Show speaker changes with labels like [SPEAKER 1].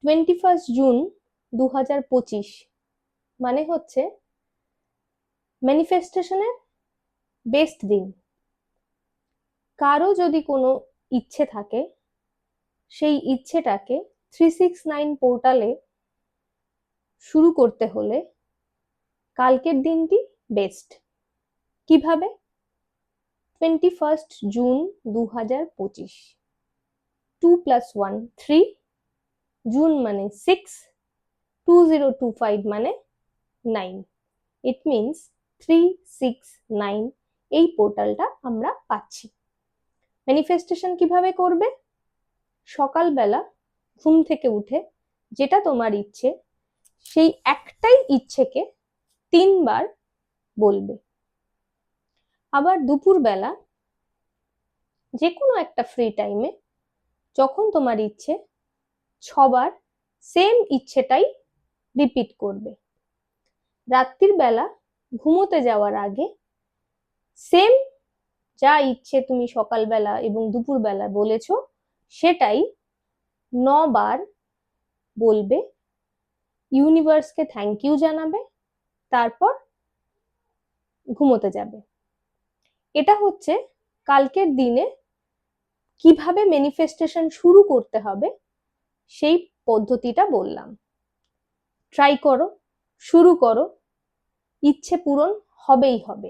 [SPEAKER 1] 21 June 2025 মানে হচ্ছে ম্যানিফেস্টেশনের best দিন। কারো যদি কোনো ইচ্ছে থাকে, সেই ইচ্ছেটাকে 369 পোর্টালে শুরু করতে হলে কালকের দিনটি বেস্ট। কিভাবে? 21 জুন 2025, 2+1 3, জুন মানে 6, 2025 মানে 9, ইট মিনস 369 এই পোর্টালটা আমরা পাচ্ছি। ম্যানিফেস্টেশন কিভাবে করবে? সকালবেলা ঘুম থেকে উঠে যেটা তোমার ইচ্ছে, সেই একটাই ইচ্ছেকে 3 বার বলবে। আবার দুপুরবেলা যে কোনো একটা ফ্রি টাইমে যখন তোমার ইচ্ছে 6 বার সেম ইচ্ছেটাই রিপিট করবে। রাত্রির বেলা ঘুমোতে যাওয়ার আগে সেম যা ইচ্ছে তুমি সকালবেলা এবং দুপুরবেলা বলেছো সেটাই 9 বার বলবে, ইউনিভার্সকে থ্যাংক ইউ জানাবে, তারপর ঘুমোতে যাবে। এটা হচ্ছে কালকের দিনে কিভাবে ম্যানিফেস্টেশন শুরু করতে হবে সেই পদ্ধতিটা বললাম। ট্রাই করো, শুরু করো, ইচ্ছে পূরণ হবেই হবে।